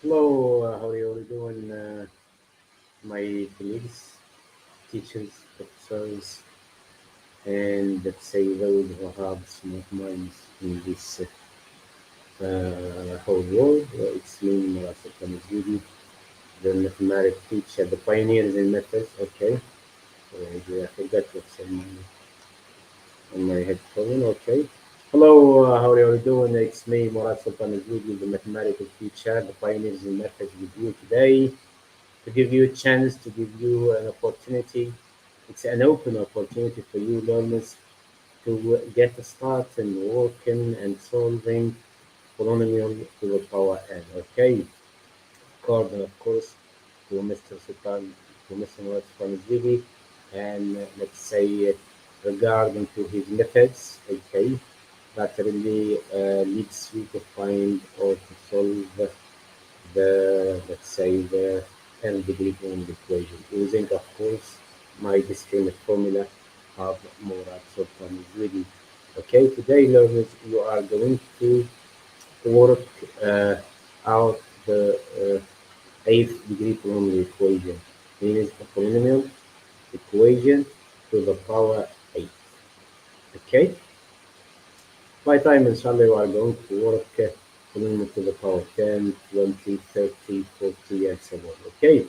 Hello, how are you all doing, my colleagues, teachers, professors, and let's say those who have smart minds in this whole world. It's me, Murad, Sultan, Ezouidi, the mathematics teacher, the pioneers in methods. Okay, I forgot what's on my headphone. Okay. Hello, how are you all doing? It's me, Murad Sultan Ezouidi, the mathematical teacher, the pioneers in methods with you today, to give you a chance, to give you an opportunity. It's an open opportunity for you learners to get a start in working and solving polynomial to the power n. Okay, according, of course, to Mr. Sultan, to Mr. Murad Sultan, and let's say regarding to his methods. Okay, that really leads you to find or to solve the, let's say, the n-degree Coulomb equation using, of course, my discrete formula of Murad Sultan Ezouidi. Okay, today, learners, you are going to work out the eighth degree polynomial equation. Means a polynomial equation to the power 8. Okay, by time, inshallah, you are going to work polynomial to the power 10, 20, 30, 40, and so on. Okay,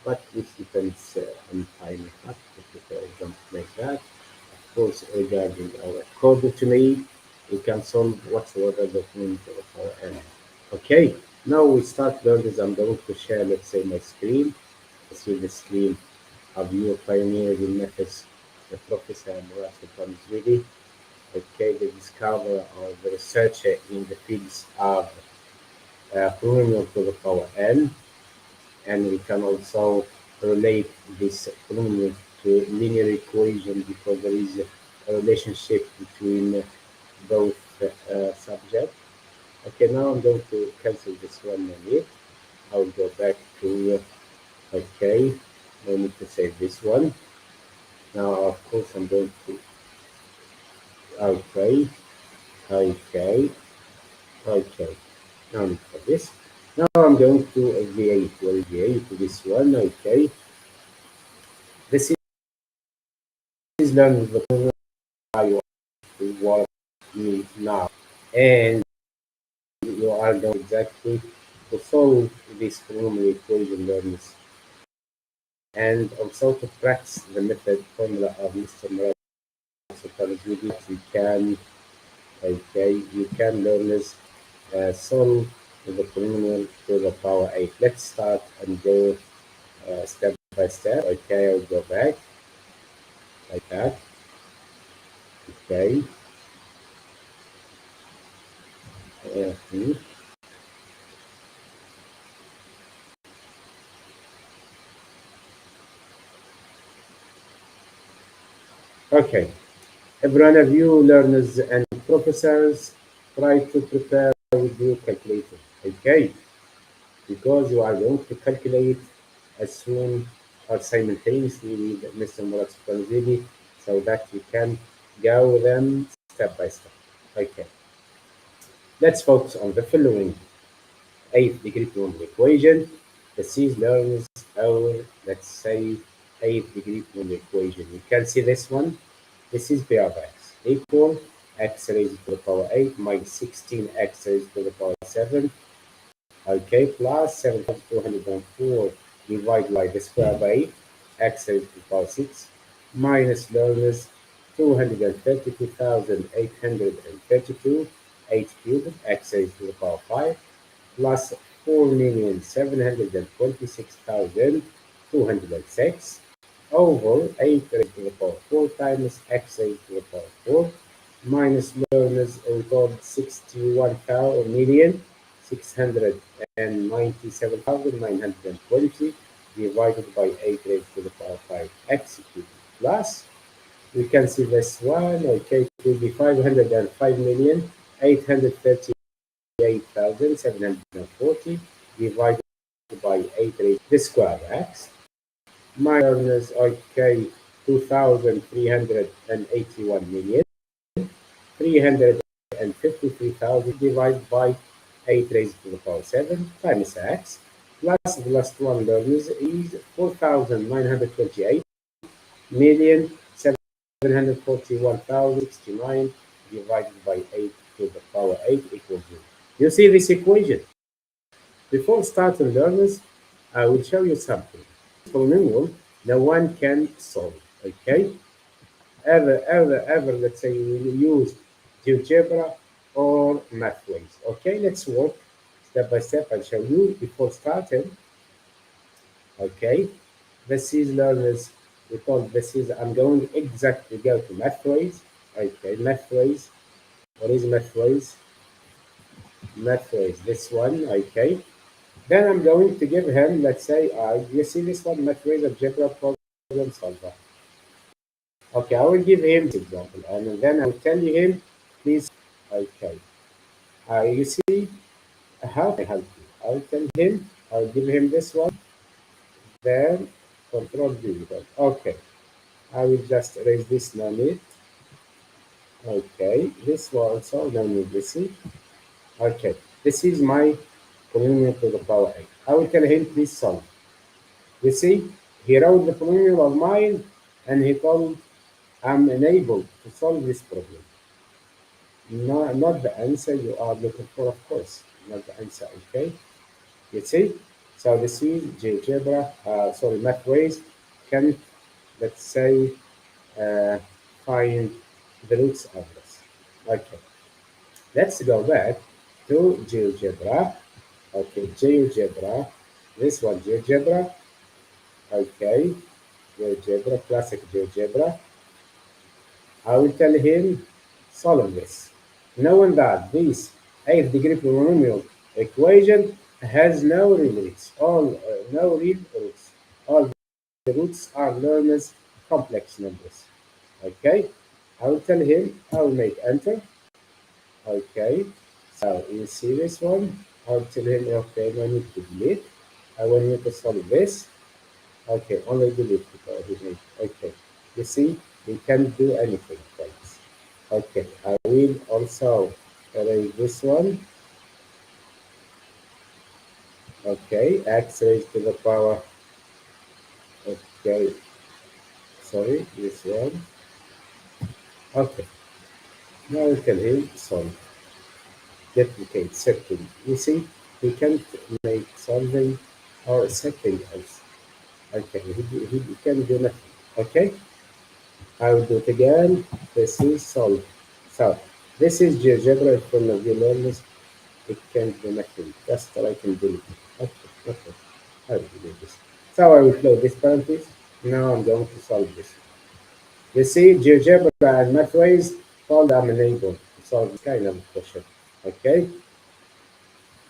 but this depends on time factor, for example, like that. Of course, regarding our coordinate, we can solve whatsoever the point of our n. Okay, now we start learning. I'm going to share, let's say, my screen. This is the screen of your pioneers in methods, the Professor Murad Sultan Ezouidi. Okay, the discoverer or the researcher in the fields of polynomial to the power n, and we can also relate this polynomial to linear equation because there is a relationship between both subjects. Okay, now I'm going to cancel this one minute. I'll go back to, okay, no need to save this one. Now, of course, I'm going to, okay, okay, okay. No need for this. Now I'm going to V8, well, V8 to this one, okay. This is learning the formula I want me now. And you are going exactly to solve this polynomial equation learners. And also to practice the method formula of Mr. Murad Sultan Ezouidi, you can, okay, you can learners solve the polynomial to the power 8. Let's start and go step by step. Okay, I'll go back like that. Okay. Mhm. Okay. Every one of you learners and professors, try to prepare with your calculator. Okay. Because you are going to calculate as soon or simultaneously with Mr. Murad Sultan so that you can go with them step by step. Okay. Let's focus on the following eighth degree polynomial equation. This is known as our, let's say, eighth degree polynomial equation. You can see this one. This is P of x equal x raised to the power 8 minus 16x raised to the power 7. Okay, plus 7,204 divided by the square by 8, x raised to the power 6 minus learners 232,832 8 cubed x raised to the power 5 plus 4,726,206 over 8 raised to the power 4 times x raised to the power 4 minus learners we got 61,697,920 divided by 8 raised to the power 5 x cubed plus we can see this one, okay, it will be 505,838,740 divided by 8 raised to the square x. My earners, okay, 2,381 million, 353,000 divided by 8 raised to the power 7 times x plus the last one learners is 4,928 million 741,069 divided by 8 to the power 8 equals 0. You see this equation? Before starting learners, I will show you something. Polynomial, no one can solve, okay? Ever, let's say you use GeoGebra or MathWays. Okay, let's work step by step. I'll show you before starting. Okay, this is learners because this is I'm going exactly go to MathWays. Okay, MathWays. What is MathWays? MathWays. This one. Okay. Then I'm going to give him, let's say, you see this one, MathWays algebra problem solver. Okay, I will give him this example, and then I will tell him, please, okay. You see, how can I help you? I will tell him, I will give him this one, then control V. Okay, I will just erase this no need. Okay, this one also no need. You see, okay, this is my polynomial to the power 8. I will tell him, please solve. You see, he wrote the polynomial of mine, and he told, I'm unable to solve this problem. No, not the answer you are looking for, of course. Not the answer, okay? You see? So this is GeoGebra, sorry, MathWays can, let's say, uh, find the roots of this. Okay, let's go back to GeoGebra. Okay, GeoGebra, this one, GeoGebra. Okay, GeoGebra, classic GeoGebra. I will tell him solve this, knowing that this 8th degree polynomial equation has no real roots. No real roots. All the roots are Lerner's complex numbers. Okay, I will tell him. I will make enter. Okay, so you see this one. I will tell him. Okay, no need to delete. I want you to solve this. Okay, only delete because he made. Okay, you see, we can't do anything, friends. Okay, I will also erase this one. Okay, x raised to the power. Okay, sorry, this one. Okay, now we can hit solve. Duplicate setting. You see, we can't make solving or setting else. Okay, he can do nothing. Okay, I will do it again. This is solve. So, this is GeoGebra from the learners. It can do nothing. Just I can delete it. Okay, okay. I will delete this. So I will close this parenthesis. Now I'm going to solve this. You see, GeoGebra and MathWays told I'm unable to solve this kind of question. Okay,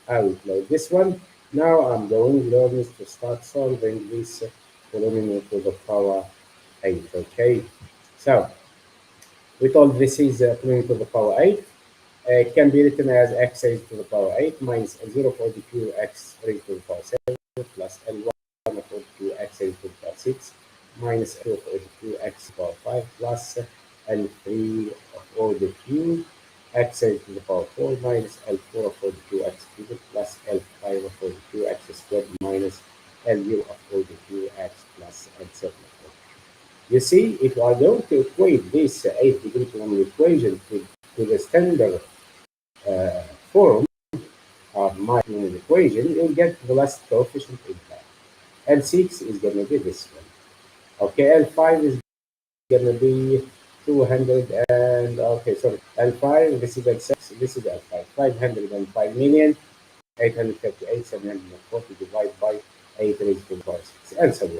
I will close this one. Now I'm going learners to start solving this polynomial to the power 8. Okay, so we told this is polynomial to the power 8. It can be written as x raised to the power 8 minus 0 for the q x raised to the power 7 plus L1 of q x raised to the power 6 minus L of q x to the power 5 plus L3 of all the q x raised to the power 4 minus L4 of all the q x cubed plus L5 of all the q x squared minus Lu of all the q x plus L7. You see, if I go to equate this 8th degree polynomial equation to the standard form of my equation, you'll get the last coefficient impact. L6 is going to be this one. Okay, L5 is going to be 200 and, okay, sorry, L5, this is L6, this is L5, 505 million, 838, 740 divided by 8 raised to the power 6, and so on.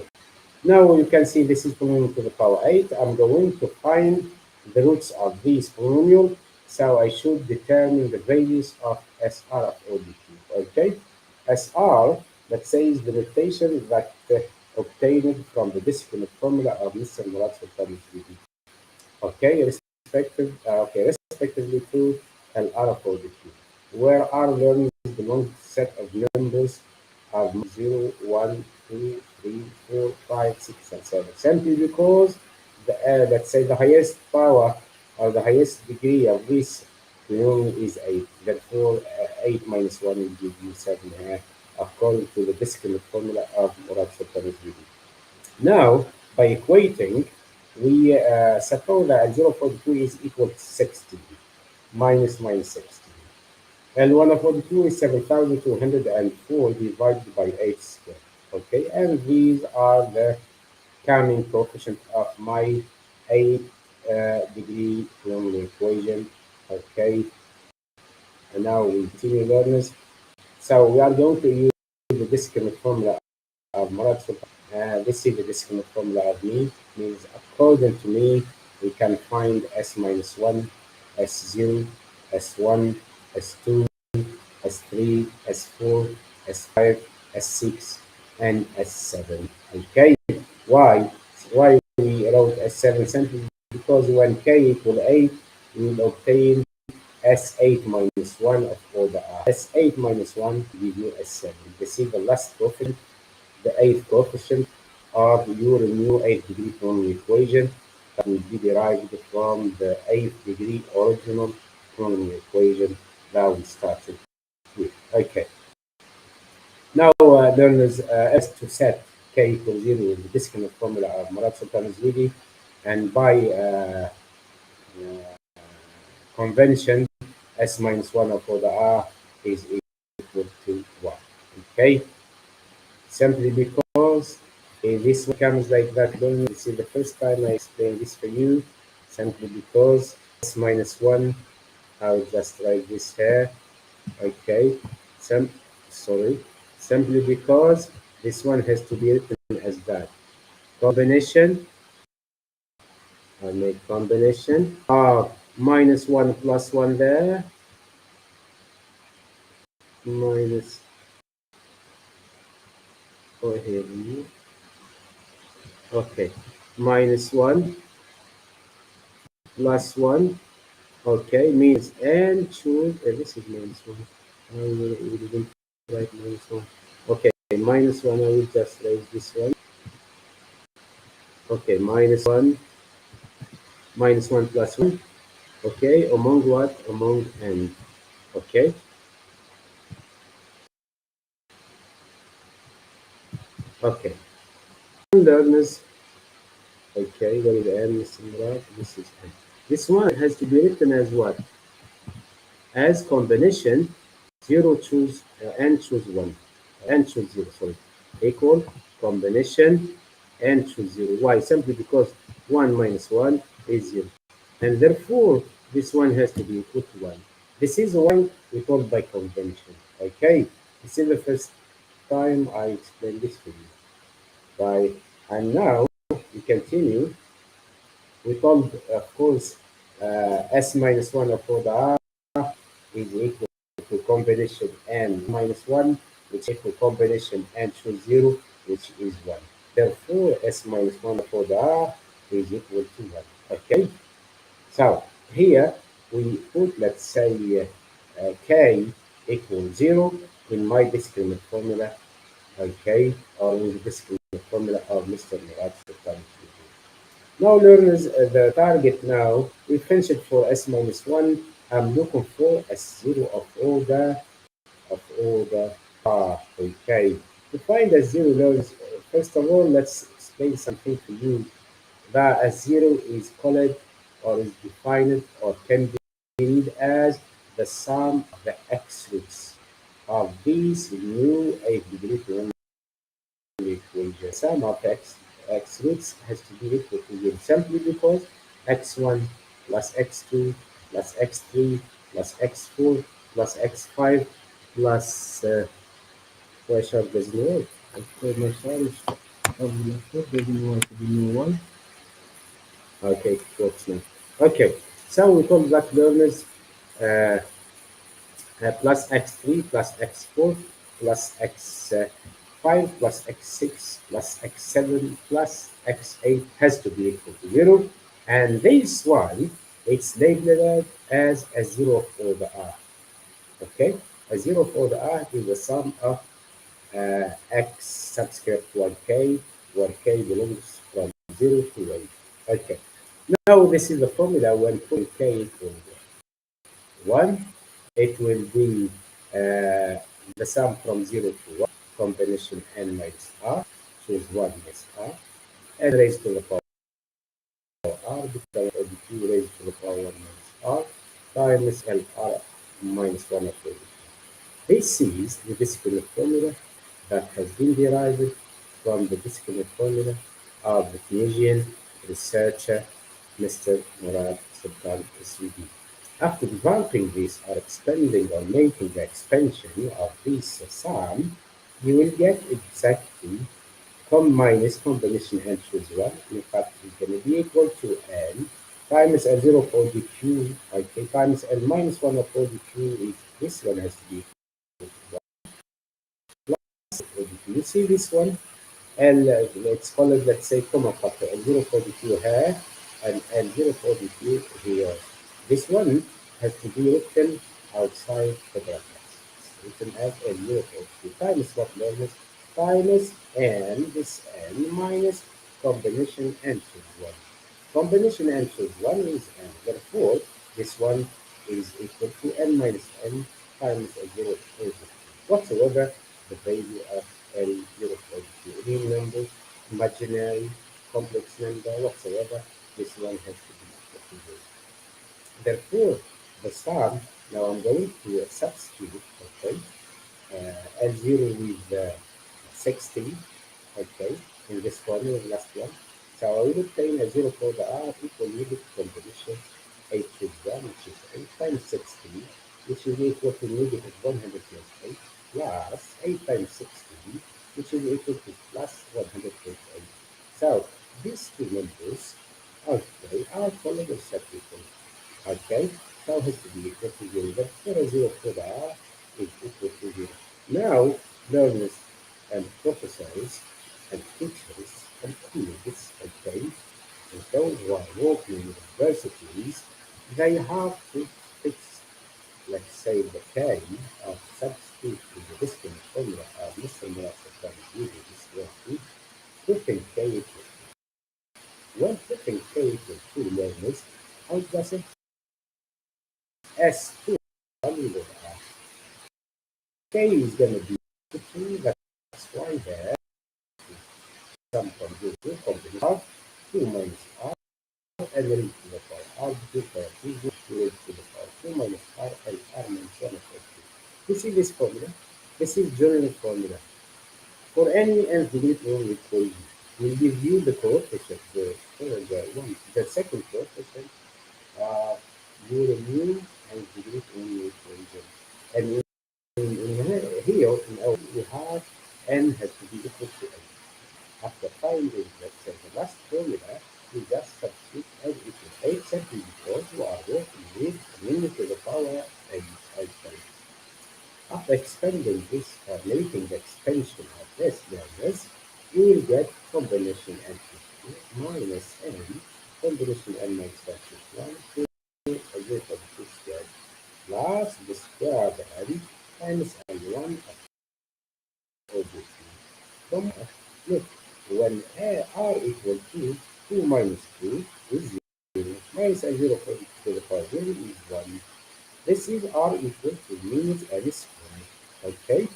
Now you can see this is polynomial to the power 8. I'm going to find the roots of this polynomial. So I should determine the values of SR of ODQ. Okay? SR, let's say, is the notation that obtained from the discipline formula of Mr. Murad Sultan Ezouidi. Okay, respectively to LR of ODQ, where R learning is the long set of numbers of 0, 1, 2, 3, 4, 5, 6, and 7. Simply because, let's say, the highest power or the highest degree of this polynomial is 8. Therefore, 8 minus 1 will give you 7 here, according to the discrete formula of Murad Sultan Ezouidi. Now, by equating, we suppose that 0.2 is equal to 60 minus 60. And 1 over 2 is 7,204 divided by 8 squared. Okay, and these are the counting coefficient of my 8 degree polynomial equation. Okay, and now we continue learners. So we are going to use the discrete formula of Murad. This is the discrete formula of me. Means according to me, we can find s minus 1, s0, s1, s2, S3, S4, S5, S6, and S7. Okay, why? Why we wrote S7 simply because when k equal 8, we will obtain S8 minus 1 of order R. S8 minus 1 give you S7. This is the last coefficient, the eighth coefficient of your new 8th degree polynomial equation that will be derived from the 8th degree original polynomial equation that we started with. Okay. Now, learners, as to set k equals 0 with the discrete formula of Murad Sultan Ezouidi, and by convention, s minus 1 over the r is equal to 1. Okay, simply because if this becomes like that, learners, this is the first time I explain this for you, simply because s minus 1, I'll just write this here. Okay, some sorry, simply because this one has to be written as that combination. I make combination of minus 1 plus 1 there, minus, oh here, okay, minus 1 plus 1, okay, means, and choose, this is minus 1, we didn't write minus 1, okay, minus 1, I will just raise this one, okay, minus 1 plus 1, okay, among what? Among n. Okay. Okay. Learners. Okay, where is n, Mr. Murad? This is n. This one has to be written as what? As combination 0 choose n choose 1. N choose 0, sorry. Equal combination n choose 0. Why? Simply because 1 minus 1 is 0. And therefore, this one has to be equal to 1. This is one we call by convention. Okay? This is the first time I explain this to you. By and now we continue. We call, of course, s minus 1 over the r is equal to combination n minus 1, which equal combination n choose 0, which is 1. Therefore, s minus 1 over the r is equal to 1. Okay? So here we put, let's say, k equals 0 in my discriminant formula, okay, or in the discriminant formula of Mr. Murad. Now, learners, the target now, we finished for s minus 1. I'm looking for s0 of order r, okay. To find s0, learners, first of all, let's explain something to you that s0 is called or is defined or can be read as the sum of the x roots of these new 8-degree polynomial equation. Sum of x roots has to be equal to 0 simply because x1 plus x2 plus x3 plus x4 plus x5 plus why sharp doesn't work? I told my sharp doesn't want to be new one. Okay, it works now. Okay, so we call that learners uh, plus x3 plus x4 plus x5 plus x6 plus x7 plus x8 has to be equal to 0. And this one, it's labeled as a 0 for the r. Okay, a 0 for the r is the sum of x subscript 1k, where k belongs from 0 to 8. Okay, now this is the formula when putting k equal 1. It will be the sum from 0 to 1, combination n minus r, choose 1 minus r, n raised to the power r become q raised to the power 1 minus r times lr minus 1 of the. This is the discrete formula that has been derived from the discrete formula of the Tunisian researcher Mr. Murad Sultan Ezouidi. After developing this or expanding or making the expansion of this sum, you will get exactly minus combination n choose 1. In fact, it's going to be equal to n times n0 for dq, okay, times n minus 1 of 4 dq is this one has to be you see this one, and let's call it, let's say, comma factor, L0 42 here, and L0 42 here. This one has to be written outside the brackets. Written as L0 42 times what minus times n, this n minus combination n choose 1. Combination n choose 1 is n. Therefore, this one is equal to n minus n times L0 42. Whatsoever the value of L0 42. Real number, imaginary, complex number, whatsoever, this one has to be equal to 0. Therefore, the sum, now I'm going to substitute, okay, L0 with 60, okay, in this formula, the last one. So I will obtain a 0 for the R equal negative combination 8 with 1, which is 8 times 16, which is equal to negative 128, plus 8 times 16, which is equal to plus 128. So these two numbers, okay, are following separately. Okay, so has to be equal to 0. Therefore, a 0 for the R is equal to 0. Now, learners and professors and teachers and colleagues, okay, and those who are working in universities, they have to fix, let's say, the K of substitute in the distant formula of Mr. Murad using this one, putting K equal. When putting K equal to learners, how does it S2 value of R? K is going to be 2, that's why there sum from 0 to combination of 2 minus R and then to the power R, 2 power 2, 2 raised to the power 2 minus R and R minus 1 of 2. You see this formula? This is general formula. For any nth degree polynomial equation, we'll give you the coefficient, the second coefficient, you remove nth degree polynomial equation. And here, in our, we have n has to be equal to 8. After finding, let's say, the last formula, we just substitute n equals 8 simply because we are working with n to the power 8. After expanding this or making the expansion of this numbers, you will get combination n plus 2 minus n, combination n minus 1 plus 1, 2, a zero of 2 squared, plus the square of n times n1 of the 2. Look, when r equal to 2 minus 2 is 0, minus a 0 to the power 0 is 1. This is r equal to means n squared. Okay?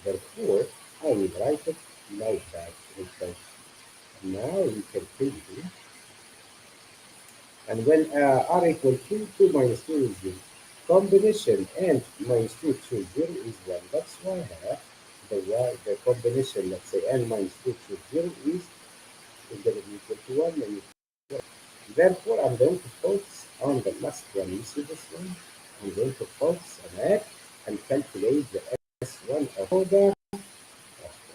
Therefore, I will write it like that. Okay. Now we can continue. And when r equal to 2 minus 2 is 0, combination n minus 2 choose 0 is 1. That's why the combination, let's say n minus 2 choose 0 is going to be equal to 1. And therefore, I'm going to focus on the last one. You see this one? I'm going to focus on it and calculate the S1 of order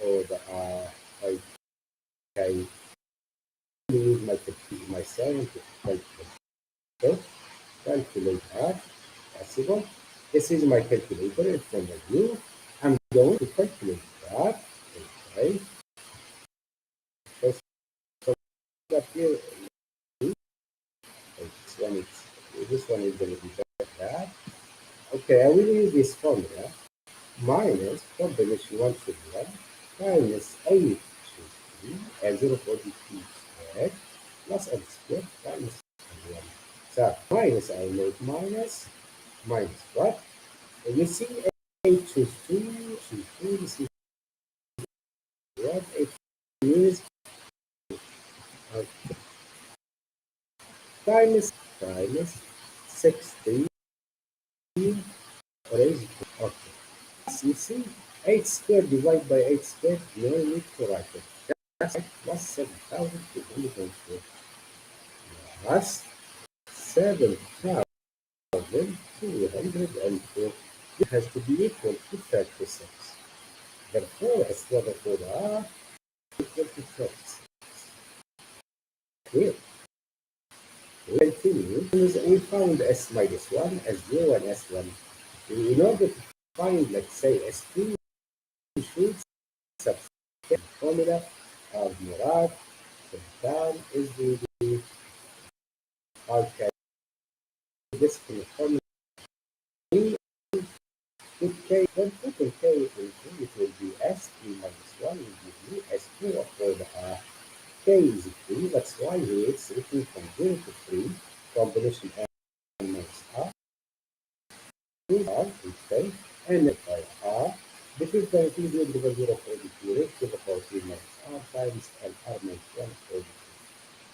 of the I use my scientific calculator. Okay? Calculate that. Possible. This is my calculator in front of you. I'm going to calculate that. Okay. So that here, this one is going to be that. Okay, I will use this formula minus combination 1 to 1 minus 8 to 3 and 0 for the t squared plus n squared minus 1. So minus I make minus minus what? You see, 8 choose 2, choose 2, this is what? 8 is uh, times 16 raised to okay. You see, 8 squared divided by 8 squared, no need to write it. That's right, plus 7,204. Plus 7,204. It has to be equal to 36. Therefore, as therefore R equal to 36. Here, we continue. We found S minus 1, S0, and S1. In order to find, let's say, S2, we should substitute the formula of Murad, Sultan, Ezouidi, okay. This can formula E with K. When putting K in 2, it will be S3 minus 1 will give you S2 of the K is 3. That's why here it's written from 0 to 3. Combination M minus R, 2 R, okay, and then by R. This is the integral to the 0 of 82 raised to the power 3 minus R times L R minus 1 of 82.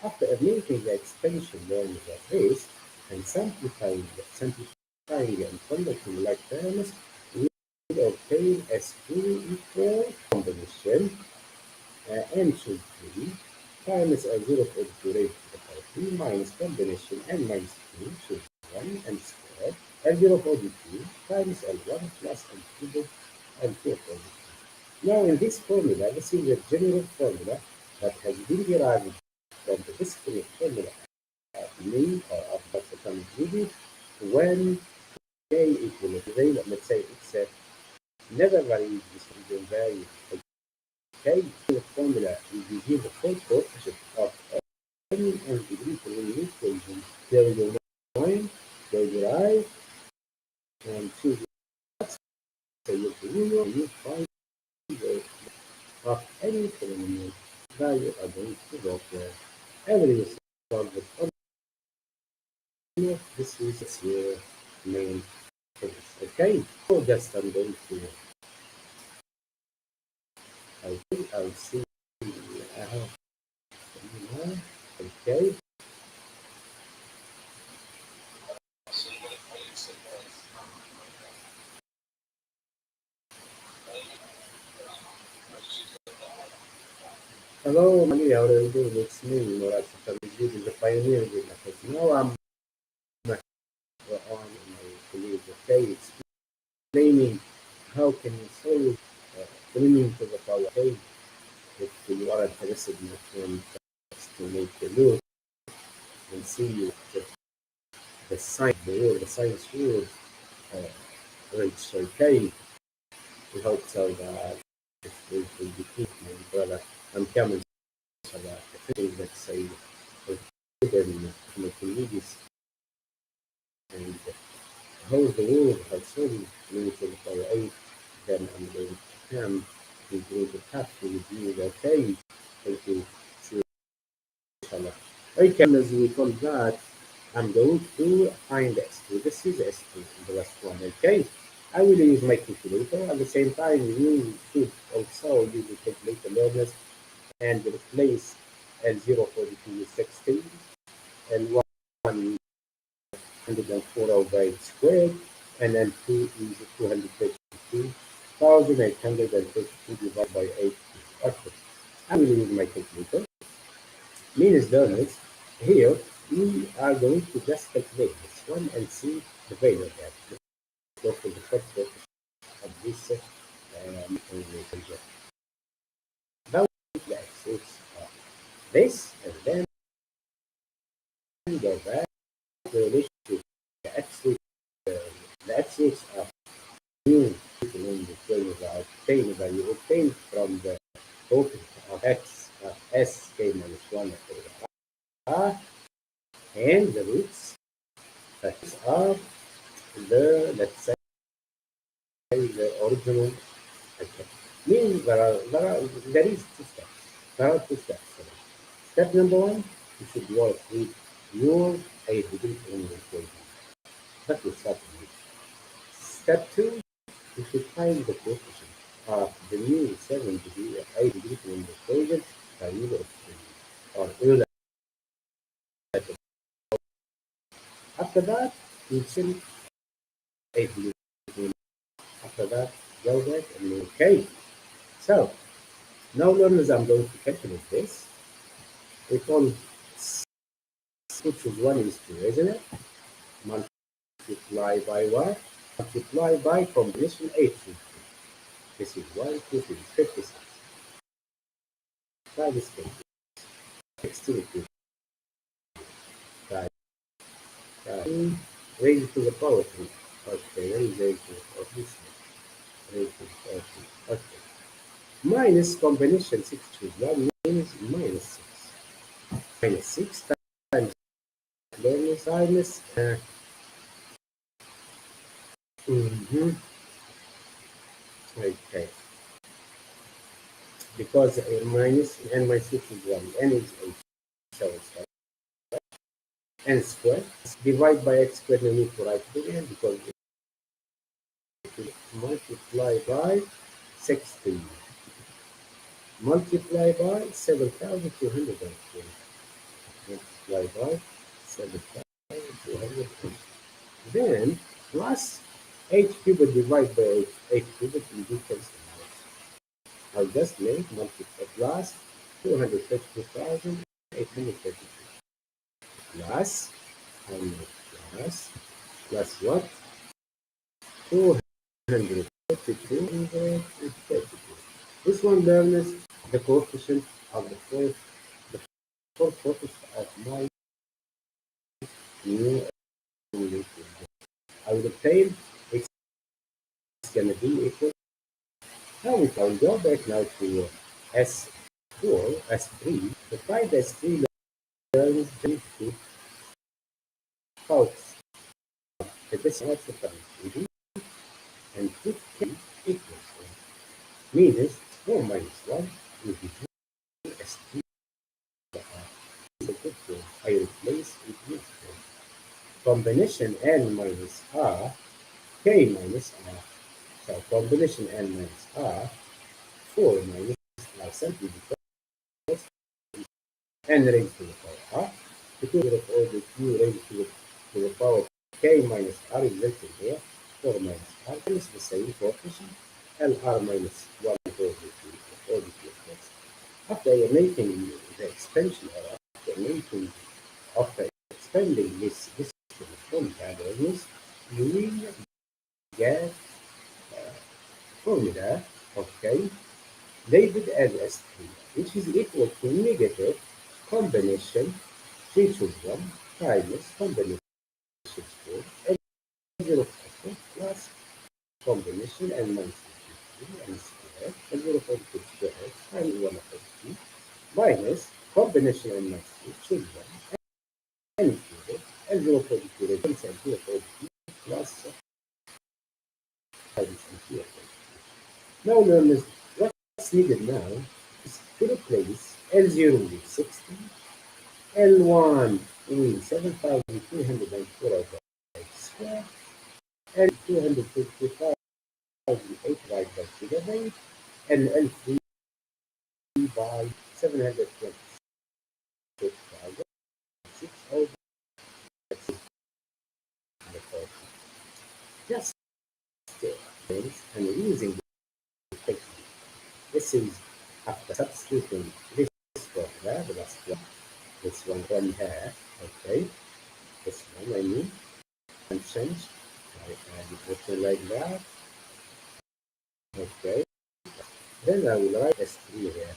After eliminating the expansion along the base and simplifying and converting like terms, we will obtain S2 equal combination n should 3 times a 0.2 raised to the power 3 minus combination n minus 2 should 1 and squared L 0.2 times L1 plus L cubed L2 of 2. Now in this formula, this is a general formula that has been derived from the discrete formula of mean or of the Ezouidi when k equal to, let's say it's never varies this value. Okay, the formula is you give the full coefficient of any and degree for any equation. There is a line, there is a I, and choose so you find the of any polynomial value are going to go there. Everything is solved with formula. This is your main focus. Okay, so just I'm going to I think I'll see okay. Hello, Mani, how are you doing? It's me, Murad. This the pioneer with because now I'm on my colleague, okay, explaining how can you solve bringing to the power A if you are interested in my friend to make a look and see the science, the science world reach okay. We hope so that it will be keep my brother. I'm coming so that the things that say then my colleagues and how the world has solved bringing to the power A, then I'm going to come to go to talk with you, okay? Thank you. See you inshallah. Okay, as we call that, I'm going to find S2. This is S2, the last one, okay? I will use my calculator. At the same time, you should also use the calculator learners and replace L042 with 16, L104 over 8 squared, and L2 is 232,832 divided by 8. Okay. I will use my calculator. Means learners, here we are going to just calculate this one and see the value of that. Let's go for the first step of this equation. Now the axis of this and then go back to the relationship the axis of new value obtained from the total of x of s k minus 1 over r and the roots that are the, let's say, the original. Okay. Means there is two steps. There are two steps. Step number one, you should work with your A degree in the equation. That will start with. Step 2, we should find the coefficient of the new 7 degree or 8 degree in the equation by either of the or Euler. After that, we check 8 degree. After that, go back and okay. So now learners, I'm going to calculate this. We call which is 1 is 2, isn't it? Multiply by what? Multiply by combination 8 to 2. This is 1, 2, 3, 56. 5 is 50. 16 to 5. 5. Raised to the power 3. Okay, raised to the power 3. Raised to the power 3. Okay. Minus combination 6 choose 1 means minus 6. Minus 6 times learners minus okay. Because minus n minus 6 is 1. N is 8. So it's n squared. Divide by x squared, no need to write it again because it will multiply by 16. Multiply by 7,220. Multiply by 7,220. Then plus 8 cubed divided by 8 cubed will be cancelled out. I'll just make multiply plus 232,832 plus and plus what? 232. This one learns the coefficient of the fourth coefficient of my new equation. I will obtain it's going to be equal. Now we can go back now to S4, S3. To find S3 learns to focus the decimal sequence and put k equals 1. Means 4 minus 1 will be 2 S3. I replace it with 4. Combination n minus r, k minus r. So combination n minus r, 4 minus r simply because n raised to the power r. Because of all the q raised to the power k minus r is written here. 4 minus r is the same coefficient. Lr minus 1 all the q. After making the expansion or after expanding this from diagonals, you will get formula of k labeled as S3, which is equal to negative combination 3 choose 1 minus combination 4 and 0 plus combination and minus 2 and square and 0 0.2 square and 1 over 2 minus combination and minus 2 choose 1 and included and 0 0.2 and 0 0.2 plus minus 2. Now learners, what's needed now is to replace L0 with 60, L1 with 7,304 over square, and 255,800 divided by 2 and L3 by 726,600 over 6. Just and using the technique. This is after substituting this formula, the last one, this one here, okay, this one I mean, and change, I add it like that, okay, then I will write S3 here,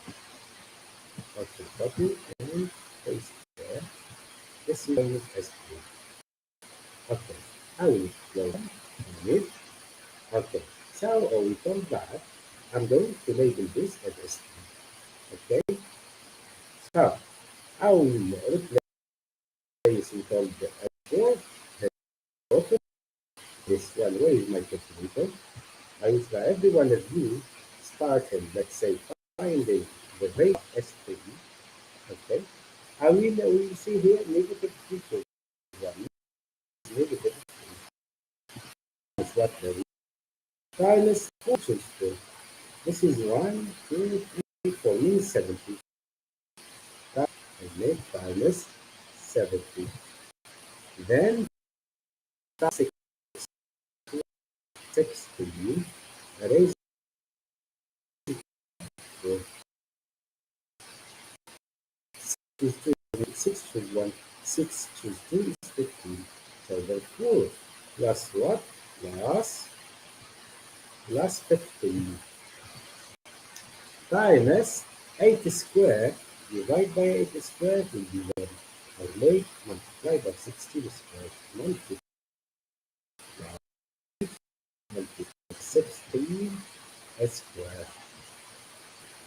okay, copy and paste there, this is S3, okay, I will close it, okay, so we come back, I'm going to label this as S3, okay, so I will replace it called the S4, the total, this one, where is my calculator? I will try every one of you starting, let's say, finding the rate of S3, okay? I will see here negative 3 choose 1. Negative is what the times 4 choose 4. This is 1, 2, 3, 4 means 70. I make times 70. Then 6, 60 raise 4. 6 choose 2, 6 choose 1, 6 choose 2 is 15. So therefore, plus what? Plus 15 times 8 squared divided by 8 squared will be 1. Or make multiply by 16 squared. Multiply 16 squared.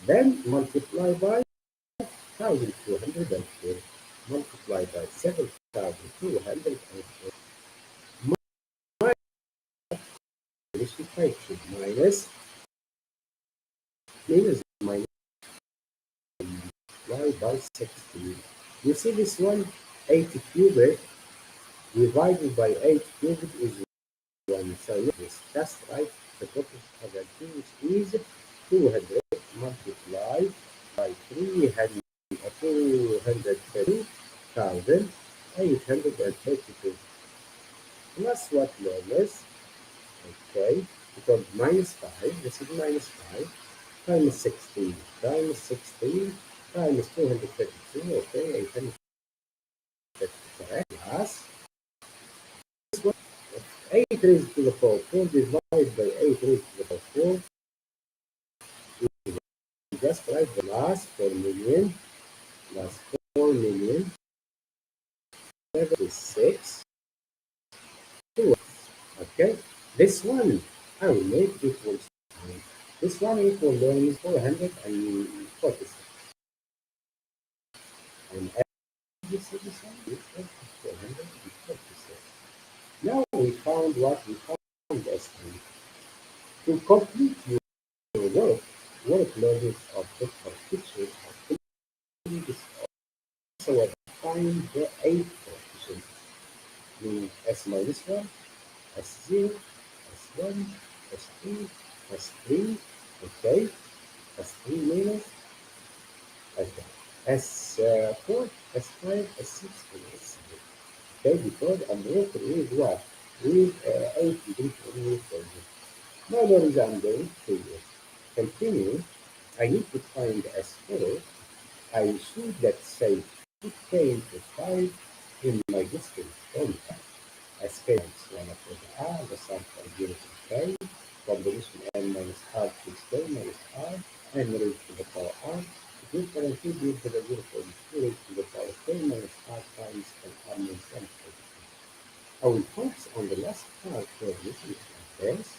Then multiply by 1204. Multiply by 7204. Minus minus multiply by 16. You see this one? 80 cubed divided by 8 cubed is 1. So yes, that's right. The total of the which is 200 multiplied by 230,832 plus what more or less? Okay, because minus 5, this is minus 5 times 16 times 16 times 232, okay, 832 correct, plus 8 raised to the power 4 divided by 8 raised to the power 4, just write the last 4 million plus 4 million 76 2. Okay, this one I will make equals this one equal is 446. And this one equals 446. Now we found what we found the estimate. To complete your workload of vector pictures of this also find the 8 coefficients meaning s minus 1, s0, s1, s2, s3, okay, s3 minus okay, s4, s5, s6, and s7. Okay, because I'm working with what? With 8 degree freedom. Now there is I'm going to continue. I need to find S4. I should, let's say, 2k into 5 in my distance formula. S k is 1 over the r, the sum from 0 to k, combination n minus r plus k minus r, n raised to the power r, different 2 to the 0 from 2 raised to the power k minus r times n r minus 1. I will focus on the last part for this is like this.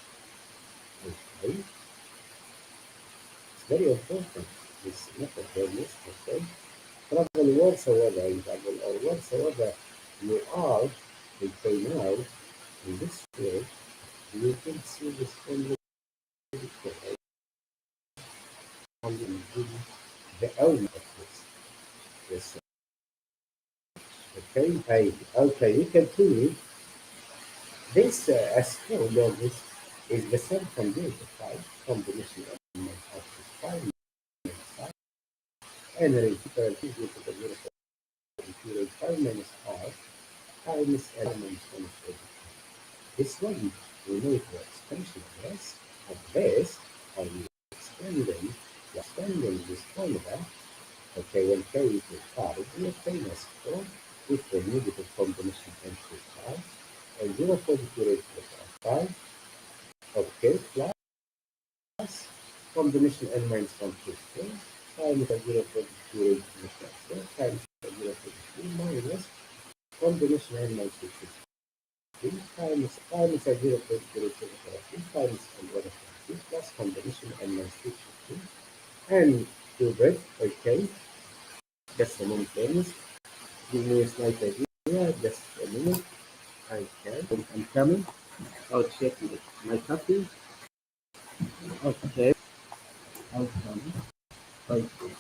Okay, it's very important. This method for this, okay. Travel whatsoever you travel or whatsoever you are, okay, now in this field, you can see this only the element of this. Yes, okay, okay, you can see this S4 logis is the same from 0 to 5 combination of 5 and the difference is equal to 0 to 5 minus r times element of this one we know the extension of this are expanding this formula. Okay, when k equals 5, we obtain S4 equal negative combination n plus 5 and 0.2 raised to the power 5. Okay, plus combination n minus 1 plus 4 times 0.2 raised to the power 4 times 0.2 minus combination n minus 2 plus 3 times 0.0 raised to the power 3 times n over 3 plus combination n minus 2 plus 3 and to break, okay, just a moment, please. Give me a slight idea, just a minute. I can. I'm coming. I'll check my copy. Okay. I'll come. Okay.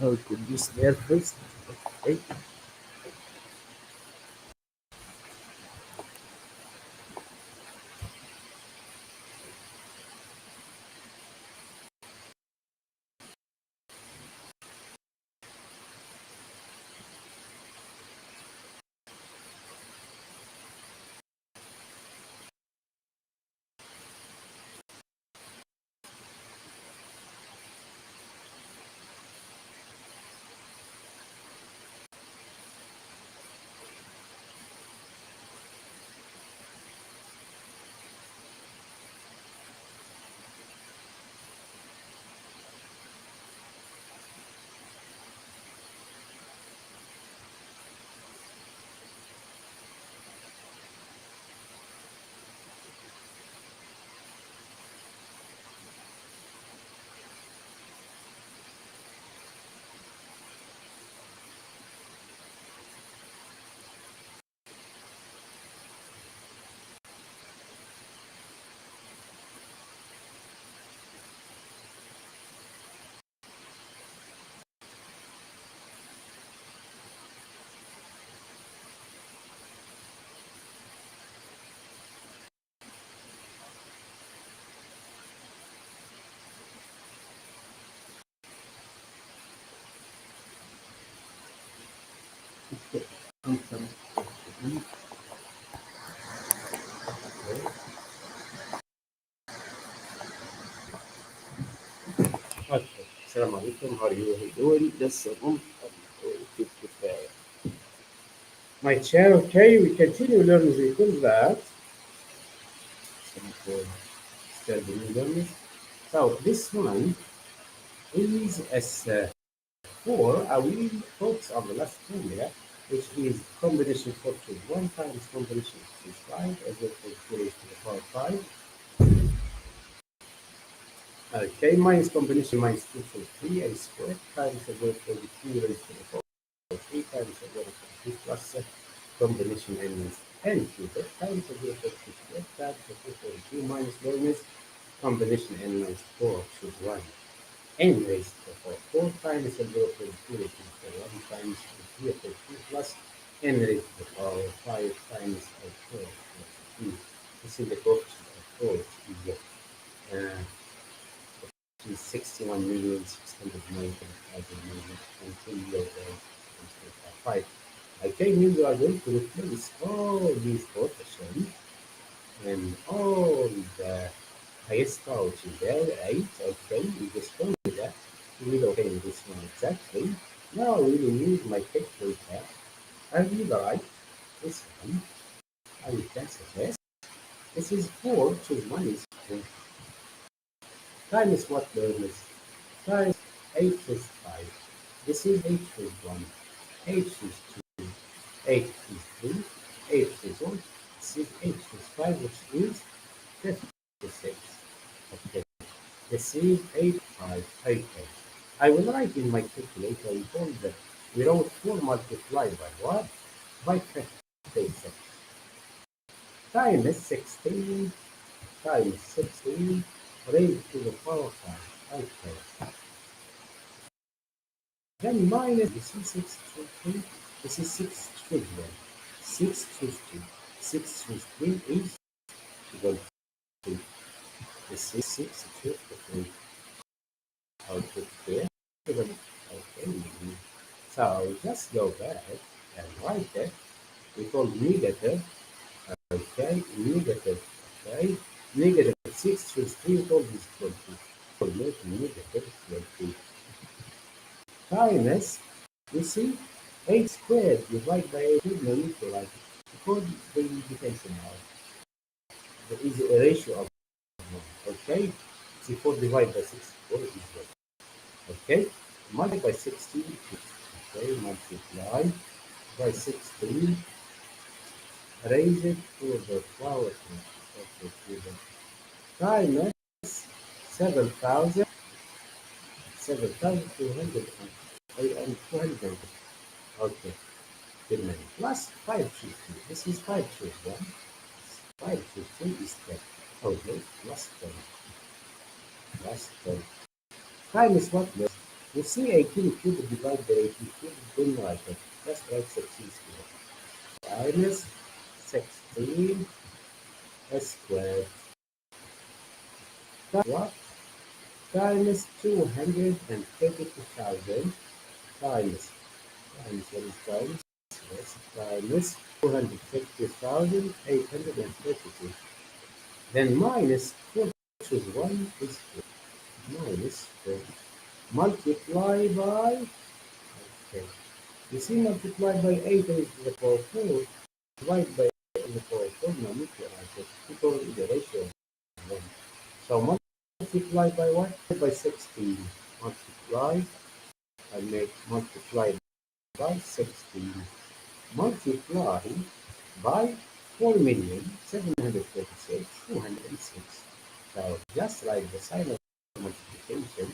I'll put this there first. Okay. Answer. Okay. Assalamu alaikum. How are you doing? Just a moment. Keep prepared. My chair, okay, we continue learning the that. So, still the new learners. So this one is as 4. I will focus on the last formula, which is combination 4 to 1 times combination is 5 as well as 4 raised to the power 5. Okay, minus combination minus 2 to 3 a squared times a word for the 2 raised to the power 3 times a word for 3 plus combination n is n cubed times a word for 3 squared times a word for 2 minus minus combination n minus 4 choose 1. N raised to the power 4 times a word for 2 raised to the power 1 times 3 over 2 plus n raised to the power 5 times a 4 plus 2. This is the coefficient of 4 is uh, is 61,690,000 5. Okay, means we are going to replace all these coefficients and all the highest power which is there, 8. Okay, we just told me that. We will obtain this one exactly. Now we will use my calculator. I will write this one. I will cancel this. This is 4 choose 1 is 4. Times what learners? Times 8 is 5. This is 8 is 1. 8 is 2. 8 is 3. 8 is 1. This is 8 is 5, which is 56. Okay. This is 8, 5, 8, 8. I will write in my calculator, we told that we wrote 4 multiplied by what? By 56. Times 16 times 16 raised to the power 5. Okay. Then minus this is 6 choose 3. This is 6 choose 1. 6 choose 2. 6 choose 3 is equal to 2. This is 6 choose 3. I'll put there. Okay. So just go back and write it. We call negative. Okay. Negative. Okay. Negative 6 choose 3 we call this 20. So make negative 20. Minus, you see, 8 squared divided by 8 is no need to write it. Because they depends on how. There is a ratio of 1. Okay? See, 4 divided by 6, 4 is 1. Okay? Multiply by 16. Okay, multiply by 16. Raise it to the power of the minus 7,000. 7,200 and 200. Okay. Good plus 5 choose 2. This is 5 choose 1. 5 choose 2 is 10. Okay, plus 10. Plus 10. Time is what? You see 18 cubed divided by 18 cubed, don't write it. Just write 16 squared. Minus 16 squared. What? Times 232,000 times what is times? Yes, times 250,832. Then minus 4 choose 1 is 4. Minus 4. Multiply by, okay. You see, multiply by 8 raised to the power 4. Divide by 8 to the power 4. Now multiply it because it's the ratio of 1. So multiply by what? By 16. Multiply. I make multiply by 16. Multiply by 4,736,206. So just like the sign of multiplication,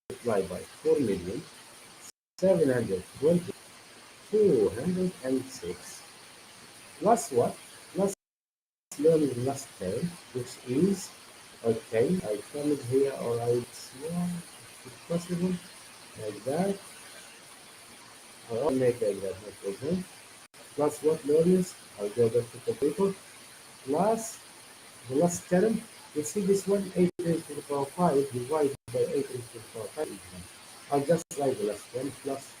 multiply by 4,720,206 plus what? Plus learning last term, which is okay. I come in here or I small if possible like that. I'll make like that, no problem. Plus what learners? I'll go back to the paper. Plus the last term, you see this one, 8 raised to the power 5 divided by 8 raised to the power 5 is 1. I'll just write the last one plus,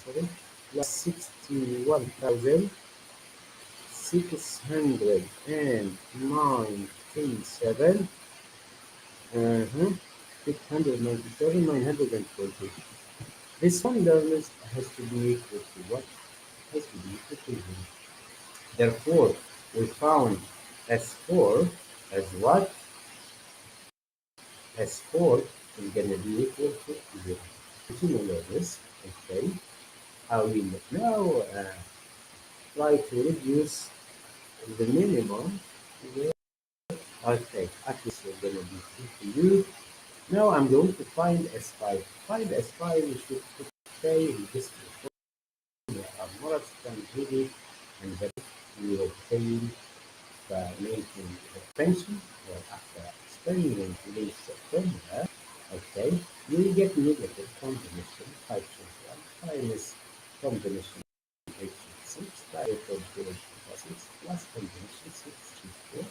sorry. plus 61,697. Uh-huh. 697, 920. This one, learners, has to be equal to what? Has to be equal to 0. Therefore, we found S4 as what? S4 is going to be equal to 0. Continue learners. Okay. I will now try to reduce the minimum. Okay, at least we're going to be CPU. Now I'm going to find S5. Find S5, we should say in this Murad Sultan Ezouidi, and then we obtain the making expansion or after experiment this formula. Okay, you get negative combination 5 to 1 minus combination 8 to 6 by combination plus 6 plus combination 6 to 4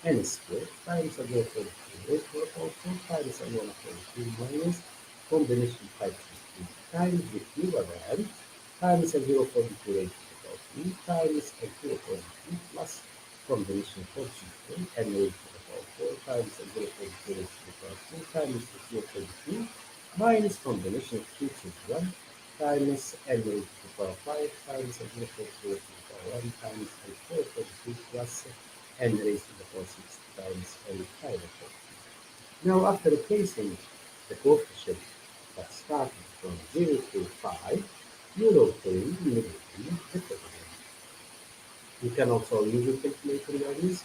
n squared times a 0 to 8 4 times a 1 to 2 minus combination 5 to 3 times the equivalent times a 0 to 8 3 times a 0 to 3 plus combination 4 to 3 and raised to the power 4 times a 0 to 8 to the power 2 times the 0 to 3 minus combination 3 to 1 times n raised to the power 5 times n raised to the power 1 times n 4 to the 3 plus n raised to the power 6 times n 5 to the 3. Now after replacing the coefficient that started from 0 to 5, you will obtain negative difference. You can also use your calculator values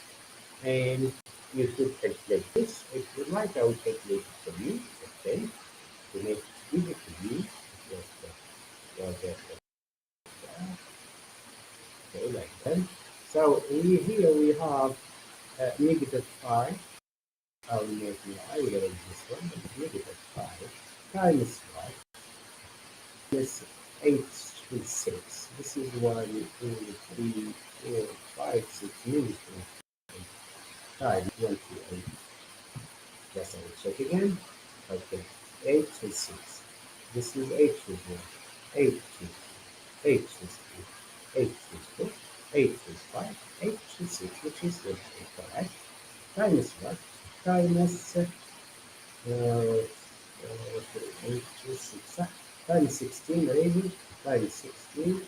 and you should calculate this. If you like, I will calculate it for you. Okay, to make it easy for you. Okay, like that. So here we have negative 5. I will make I will erase this one. Negative 5 times 5 is 8 to 6. This is 1, 2, 3, 4, 5, 6 negative 5 28. Yes, I will check again. Okay, 8 to 6. This is 8 to 1. 8 to 8 to 3. 8 to 4. 8 to 5. 8 to 6, which is correct. Minus what? Minus 8 to 6. Times 16 raised. Times 16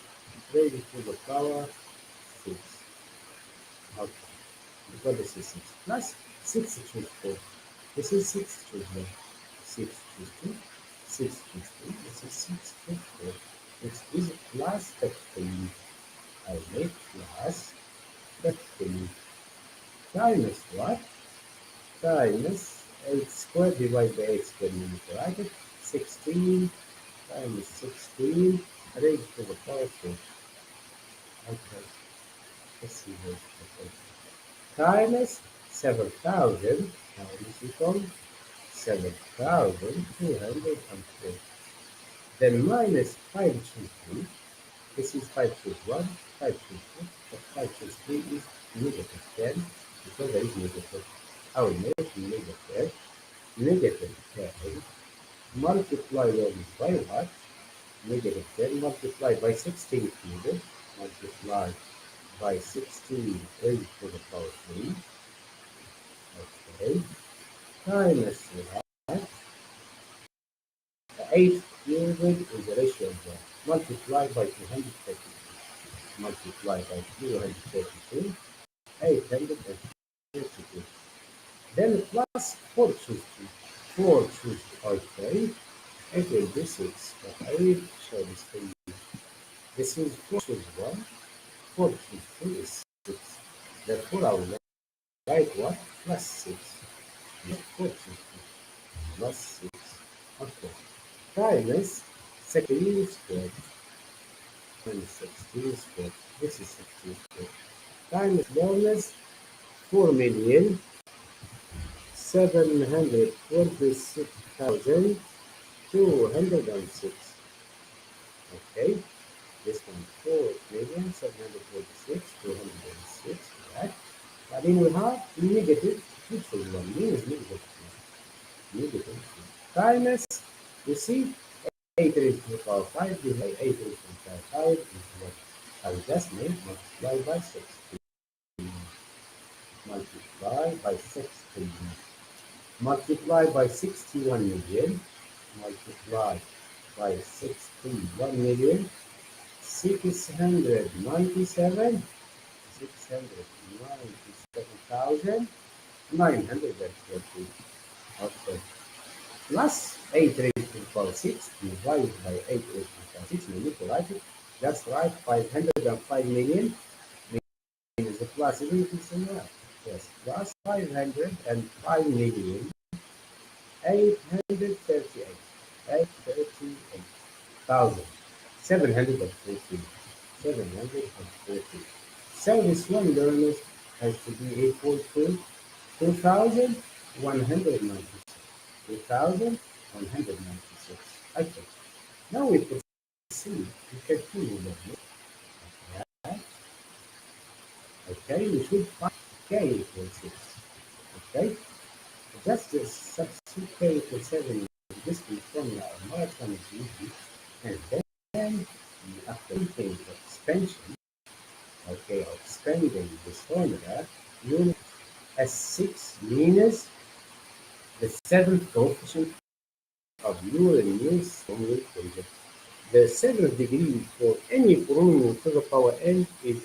raised to the power 6. Okay. Because this is 6 plus 6 to 4. This is 6 to 1. 6 to 2. 6 to 3. This is 6 to 4. This is plus 15. I make plus 15. Minus what? Minus 8 squared divided by 8 squared bracket. 16 times 16 raised to the power 4. Okay. Let's see what times 7,000. Now this becomes 7,204. Then minus 5 to 3. This is 5 to 1, 5 to 2, but 5 to 3 is negative 10 because there is negative. I will make negative 10 multiplied by what? Negative 10 multiplied by 16 cubed multiplied by 16 raised to the power 3. Okay. Times what? 8 cubed is the ratio of that. Multiplied by 232. Multiplied by 232. 832. Then plus 4 choose 2. 4 choose 2. Okay. It will be 6. But I will show this for you. This is 4 choose 1. 4 choose 2 is 6. Therefore, I will write what? Plus 6. 4 choose 2. Plus 6. Okay. Times 16 squared. Minus 16 squared. This is 16 squared. Times bonus 4,746,206. Okay. This one 4,746,206. Right? But then we have negative, which is 1 means negative 2. Negative 2. Times, you see, 8 raised to the power 5 divided by 8 raised to the power 5 is what I just made multiply by 6. Multiply by 60. Multiply by 61 million. Multiply by 61 million. 697. 697,930. Okay. Plus 8 raised to the power 6 divided by 8 raised to the power 6. Manipulate it. That's right. 505 million is a plus, isn't it? Yes. Plus 505 million. 838. 838,000. 730. 730. So this one learners has to be equal to 2,196. 2,196. Okay. Now we can see, we continue learning. Okay, we should find k equals 6. Okay, just substitute k equals 7 in this formula of Murad and Ezouidi, and then after taking the expansion, okay, of expanding this formula, you as 6 minus the seventh coefficient of your new formula equation. The seventh degree for any polynomial to the power n is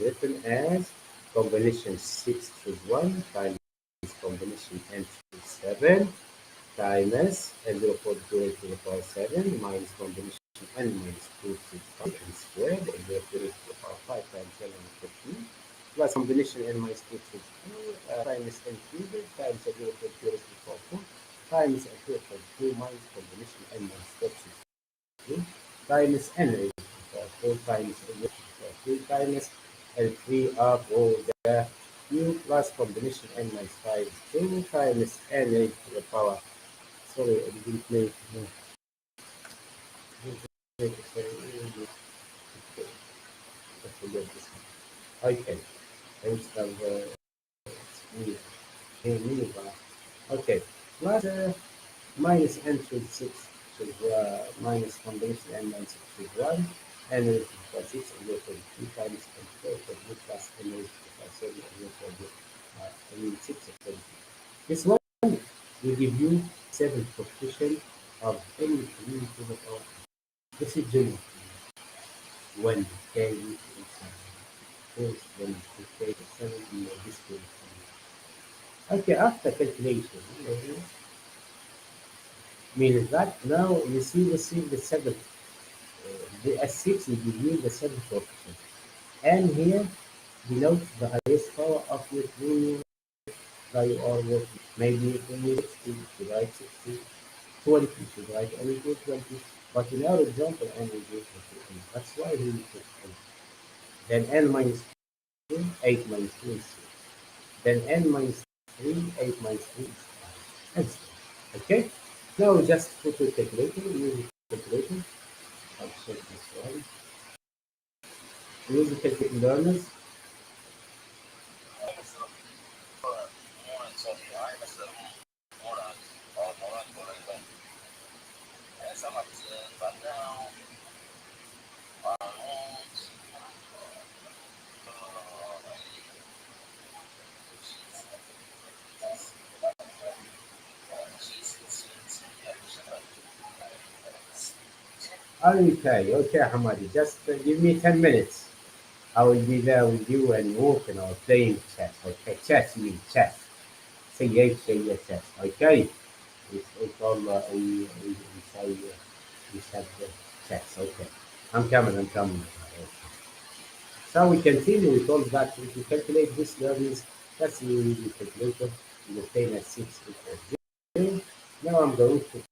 written as combination 6 choose 1 times combination n choose 7 times n0.2 to the power 7 minus combination n minus 2 to the power n squared n0.2 to the power 5 times n minus 15 plus combination n minus 2 to the times n cubed times n0.2 to the power 4 times n0.2 minus combination n minus 4 to the times n raised to the power 4 times n raised to the power 3 times L3 of all the Q plus combination n minus 5 2 times n raised to the power. Sorry, I didn't make. No. I forget this one. Okay. Instead of minibar. Okay. Plus minus n to 6 to minus combination n minus 6 to 1 n raised to the power 6 and therefore 2 times n squared plus n raised to the power 7 and therefore I mean 6 of this one will give you 7 coefficient of any community to the power. This is general when k equals first when k is 7 in this case. Okay, after calculation, means that now you receive the 7th. The S6 will give you the 7th coefficient. And here denotes the highest power of your union that you are working. Maybe if you need 60, you write 60, 20, you write only 20. But in our example, n will be equal to n. That's why we put n. Then n minus 2, 8 minus 2 is 6. Then n minus 3, 8 minus 3 is 5. And so on. Okay? Now just put the calculator, use the calculator. I'll check this one. Use the calculator learners. Okay, Hamadi, just give me 10 minutes. I will be there with you and walking or playing chess. Okay, chess, you mean chess. Say chess. Okay, it's all we say we said chess. Okay, I'm coming. Okay. So we continue with all that. If you calculate this learnings, that's the calculator. You obtain a 6 equals 0. Now I'm going to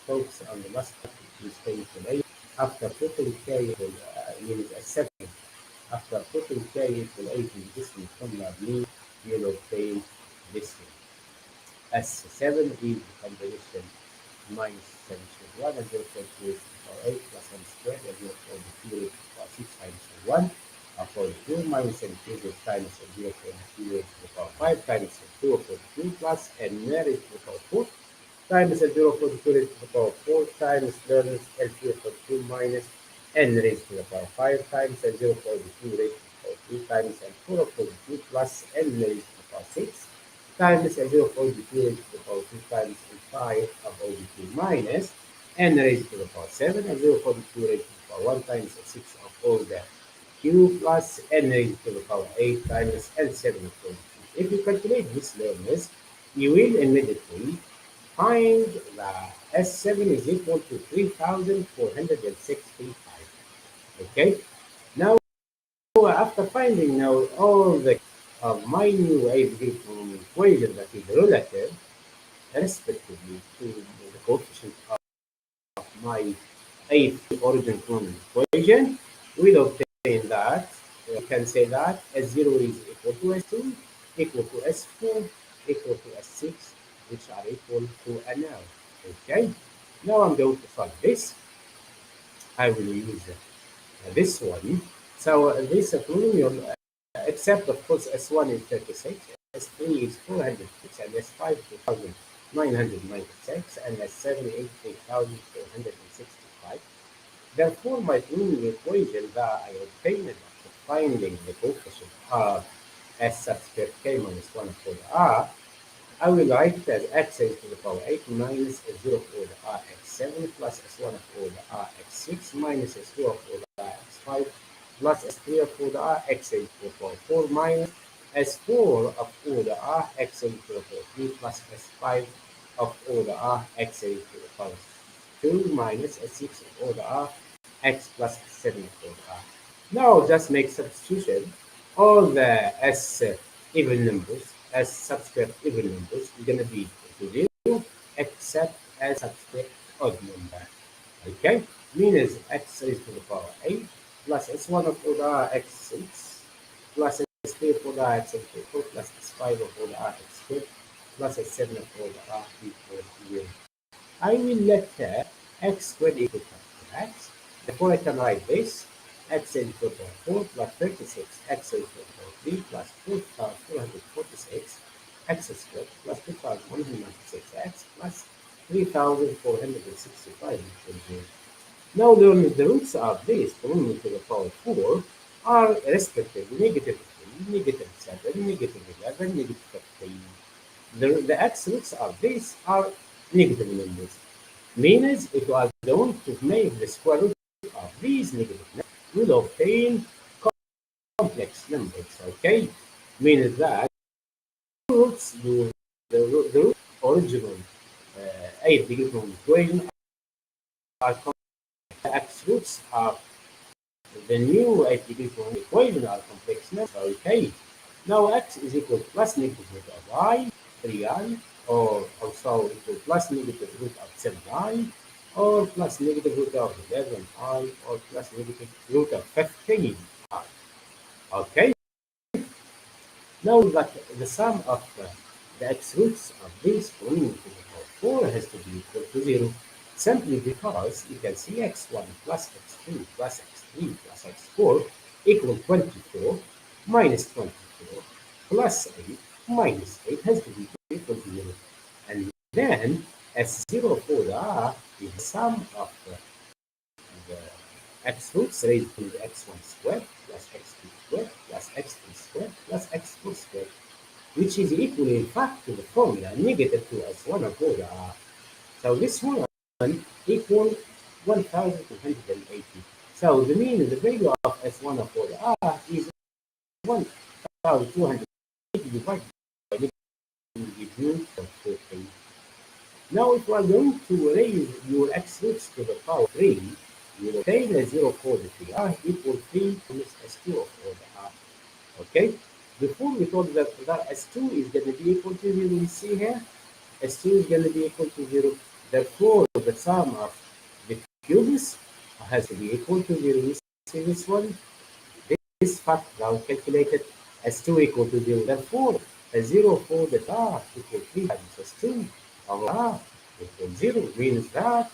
focus on the last part, which is paying 8. After putting k equal means a 7. After putting k equal 8 in this formula, means you'll obtain this one. As 7 is the combination minus 7 to 1 and therefore 2 is power 8 plus n squared and therefore the 2 is power 6 times 1 upon 2 minus n cubed times 0 to the power 5 times 2 upon 2 plus n raised to the power 4 times L0 42 raised to the power 4 times learners L0 42 minus n raised to the power 5 times L0 42 raised to the power 3 times L4 42 plus n raised to the power 6 times L0 42 raised to the power 2 times L5 of ODT minus n raised to the power 7 L0 42 raised to the power 1 times L6 of all the q plus n raised to the power 8 times L7 of ODT. If you calculate this learners, you will immediately find that S7 is equal to 3,465. Okay? Now, after finding now all the my new AB equation that is relative, respectively, to the coefficient of my eighth origin from equation, we'll obtain that we can say that S0 is equal to S2, equal to S4, equal to S6, which are equal to NL. Okay, now I'm going to solve this. I will use this one. So this polynomial, except of course S1 is 36, S3 is 406, and S5 2,996, and S7 is 8,465. Therefore, my polynomial equation that I obtained after finding the coefficient of S sub square k minus 1 over R, I will write it as x raised to the power 8 minus S0 over R x7 plus S1 over R x6 minus S2 over R x5 plus S3 over R x raised to the power 4 minus S4 of order R x raised to the power 3 plus S5 of order R x raised to the power 2 minus S6 of order R x plus 7 of order R. Now just make substitution. All the S even numbers, S subscript even numbers, are going to be equal to 0 except S subscript odd number. Okay? Means x raised to the power 8 plus S1 of order R x6 plus S3 of order R x4 plus S5 of order R x2 plus S7 of order R equals 0. I will let x squared equal to x. Therefore, I can write this x is equal to 4 plus 36 x is equal to 3 plus 4,446 x squared plus 2,196 x plus 3,465 equals 0. Now, the roots of this polynomial to the power 4 are respectively negative 3, negative 7, negative 11, negative 15. The x roots of this are negative numbers. Means if you are going to make the square root of these negative numbers, you will obtain complex numbers. Okay? Means that roots, the root original 8-degree equation are complex. The x roots of the new 8-degree equation are complex numbers. Okay? Now x is equal to plus negative root of y, 3i, or also equal plus negative root of 7i, or plus negative root of 11i, or plus negative root of 15i. Okay? Now that the sum of the x roots of these polynomial to the power 4 has to be equal to 0, simply because you can see x1 plus x2 plus x3 plus x4 equal 24 minus 24 plus 8 minus 8 has to be equal to 0. And then S0 for the R is the sum of the x roots raised to the x1 squared plus x2 squared plus x3 squared plus x4 squared, which is equal in fact to the formula negative 2s1 over the R. So this one equal 1280. So the mean, the value of S1 over the R is 1280 divided by negative 14. Now, if we are going to raise your x roots to the power 3, you will obtain a 0 for the 3r equal 3 times S2 of the R. Okay? Before we thought that S2 is going to be equal to 0, you see here? S2 is going to be equal to 0. Therefore, the sum of the cubes has to be equal to 0. You see this one? This fact now calculated S2 equal to 0. Therefore, a 0 for the R equal 3 times S2 over R equal 0 means that,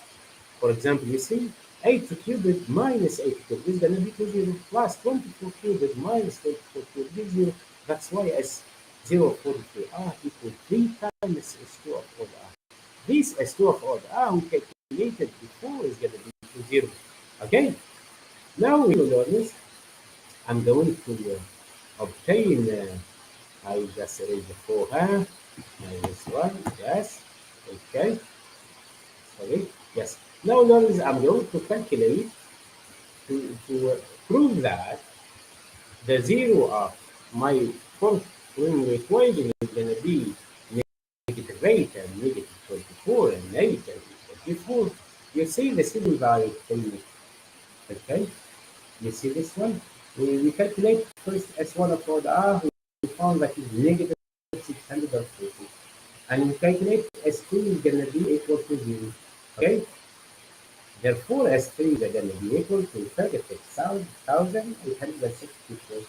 for example, you see 8 cubed minus 8 cubed is going to be equal to 0 plus 24 cubed minus 24 cubed is 0. That's why S0 for the R equal 3 times S2 over R. This S2 of order we calculated before is going to be equal to 0. Okay? Now, we learners, I'm going to obtain, I just erase the 4, minus 1, yes, okay, sorry, yes. Now, learners, I'm going to calculate to prove that the 0 of my fourth linear equation is going to be negative 8 and negative 24 and 8 and 24. You see the city value thing, okay? You see this one? We calculate first S1 of order R, we found that is negative 640. And we calculate S2 is going to be equal to 0. Okay? Therefore, S3 is going to be equal to 36,864.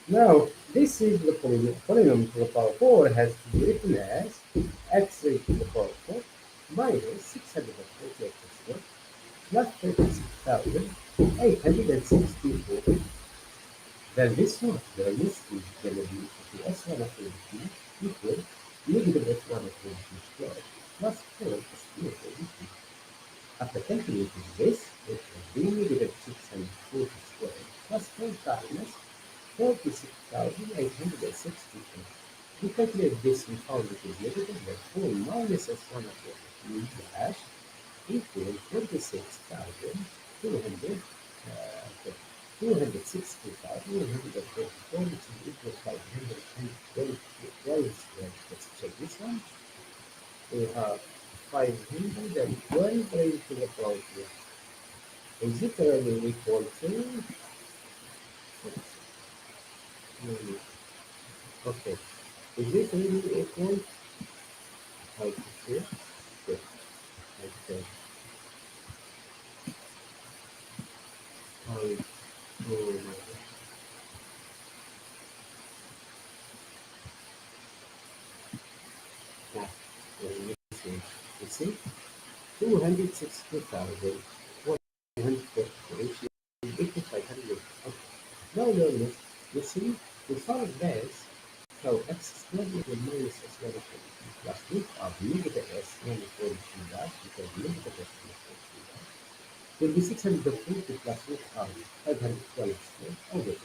Now, this is the polynomial to the power 4 has to be written as x raised to the power 4 minus 648 plus 36,864. Then this one, the list is going to be equal to S1 of 22 equal negative S1 of 22 squared plus 4 S2 of 22. After calculating this, it will be negative 640 squared plus 4 times 46,864. We calculate this, we found it is negative, therefore minus S1 of 22 dash equals 26,200, 260,144, which is equal to 512 squared. Let's check this one. We have 512 raised to the power 2. Is it really equal to? Okay. Is it really equal? How to say? Good. Okay. How to yeah. You see? 260,144 is equal to 500. Okay. Now learners, you see, to solve this, so x squared equal minus s1 equal plus root of negative s1 equal to that, because negative s1 equal to that, will be 640 plus root of 512 squared over 2.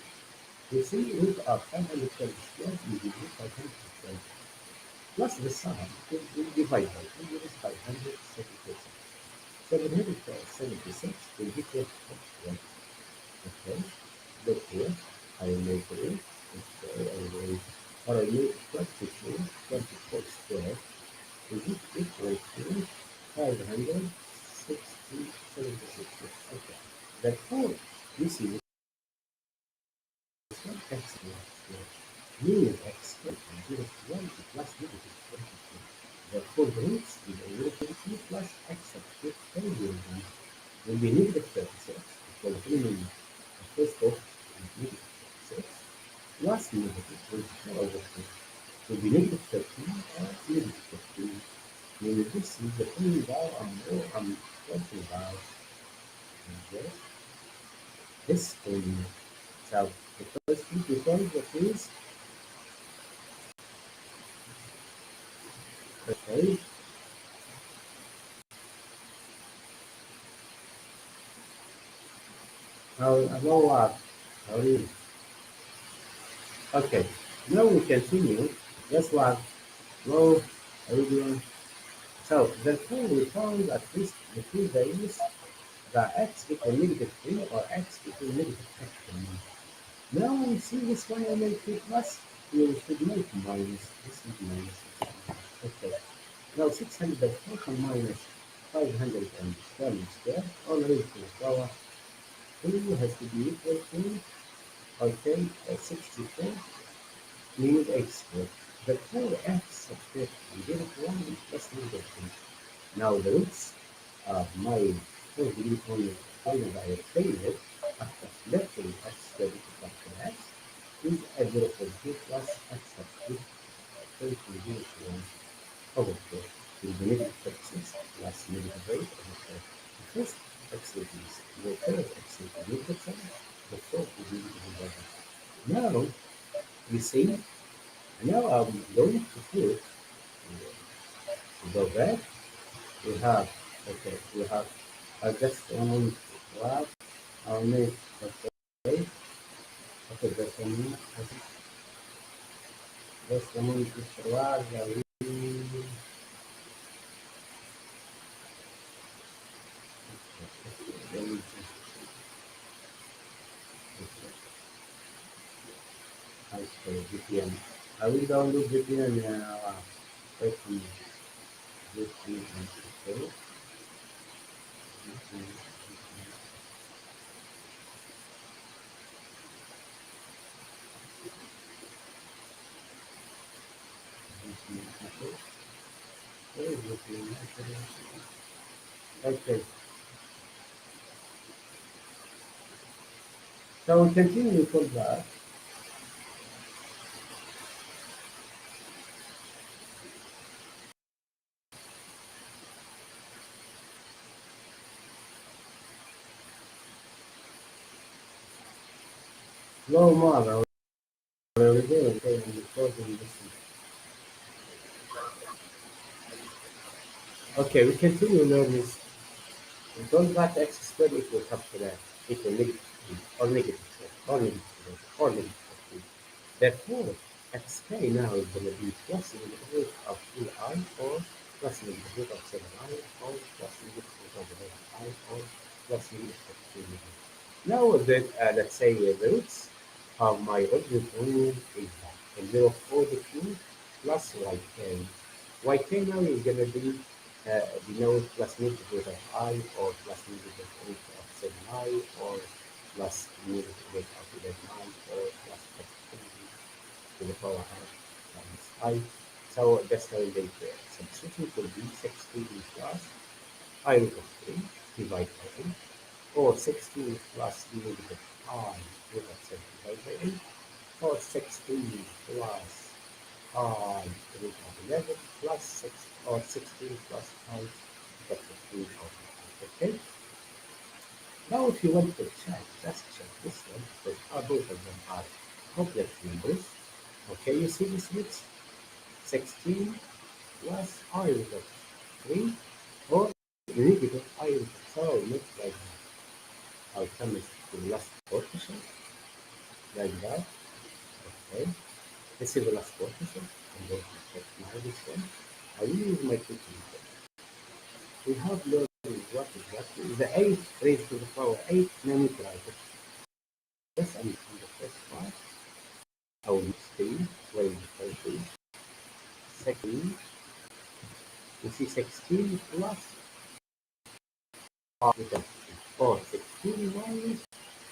You see, root of 512 squared is equal to 512 plus the sum will divide by 2, which is 576. 776 will be equal to 1. Okay, look here, I will make it, okay, I will, or I make 24, 24 squared is equal to 560, 76. Okay, therefore, you see this one, x squared, meaning x squared from 0 to 1 is plus negative 22. Therefore, the roots is a 0 22 plus x sub 2 will be negative 36, for the minimum first of negative 36 plus negative 24 over 2 will be negative 13 or negative 15. Meaning this is the only value I'm talking about. Okay. This only. So the first thing we find that is okay. How about what? How do you? Okay. Now we continue. Guess what? Well, are you doing? So therefore we found at least the two values, the x equal negative 3 or x equal negative 15. Now we see this one I make it plus, we should make minus, this is minus. Okay. Now 640 minus 512 squared, all raised to the power 2 has to be equal to, okay, 64 minus x squared. The 4x of 50 0 to 1 is plus negative 3. Now the roots of my 4-degree polynomial that I obtained after selecting x squared equal to x is a 0.2 plus x sub 2 equal to 0 to 1 over 4 will be negative 36 plus negative 8 over 4. The first x is the third x is negative 7, the fourth is negative 11. Now you see, now I'm going to put, go back. have, okay, we have just one what? I'll make, okay, okay, just one minute, okay, just one minute, Mr. Waz, okay, VPN. I will download VPN, wait for me, VPN, okay, VPN, VPN, okay, VPN, okay. So we continue for that. No more, we're doing, okay, I'm recording this. Okay, we continue learning. We don't write x squared equal capital F equal negative 3 or negative 4 or negative 4 or negative 3. Therefore, xk now is going to be plus negative root of 2I or plus negative root of 7I or plus negative root of 11I or plus negative 3. Now then, let's say the roots of my original rule is that from 0 4 to 2 plus yk. Yk now is going to be below plus negative root of I or plus negative root of 7I or plus negative root of 11I or plus 3 to the power of times I. So that's how they substitute will be 16 plus I root of 3 divided by 8 or 16 plus negative I root of 7 divided by 8 or 16 plus I root of 11 plus 6 or 16 plus I factor 3 of 8. Okay? Now if you want to check, just check this one because both of them are complex numbers. Okay, you see this roots? 16 plus I root of 3 or negative I root of 7. So not like that. I'll come to the last coefficient like that. Okay. This is the last coefficient. I'm going to check now this one. I will use my calculator. We have learned what exactly the 8 raised to the power 8 nanometer. Yes, I'm on the first part. I will stay where the first is. Second, you see 16 plus R with or 16 minus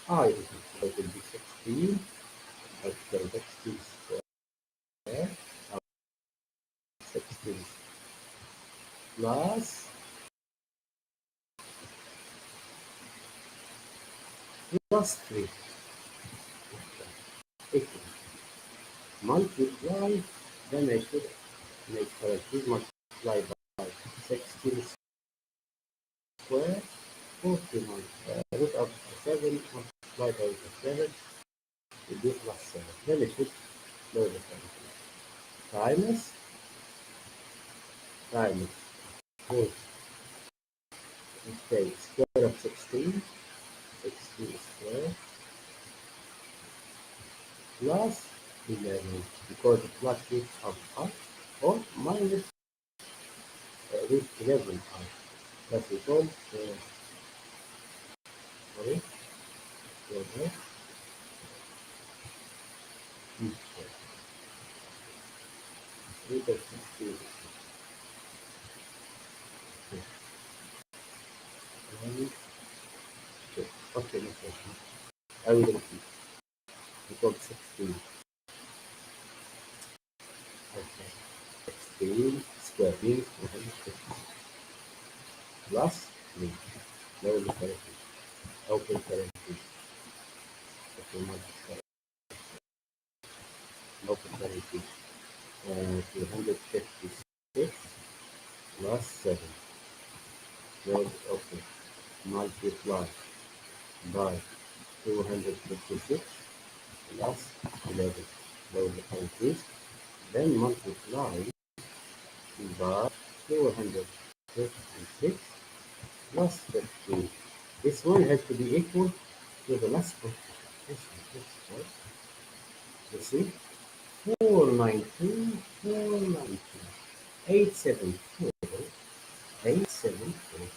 I. So it will be 16. Okay, that's 2 square. 16 plus plus 3 equal multiply, then I should make correctly multiply by 16 square 49 root of 7 multiplied by root of 7 will be plus 7. Then I should lower the correctly. Times times root, okay, square of 16 square plus 11 because the plus root of I or minus root 11 I. That's equal sorry, over root of 16. Okay, no problem. I will repeat. Equal 16. Okay. 16 square means 150 plus 3. Now the correctly. Open correctly. Okay, multiply. Open correctly. 256 plus 7. Now okay. Multiply by 256 plus 11. Now the correctly. Then multiply by 256 56 plus 15. This one has to be equal to the last multiplication. You see? 492, 492, 874, 874,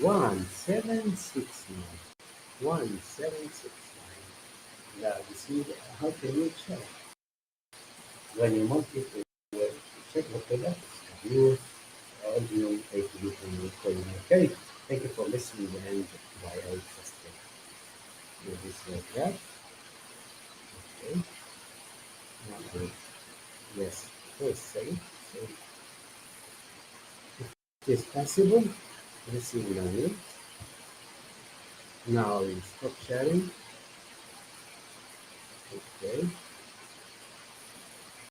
1769, 1769. Now, you see, how can you check? When you multiply, check the products, use ordinary calculation with column. Okay, thank you for listening and why I just do this like that. Okay, now, yes, first say it is possible. Receive now. Now stop sharing. Okay.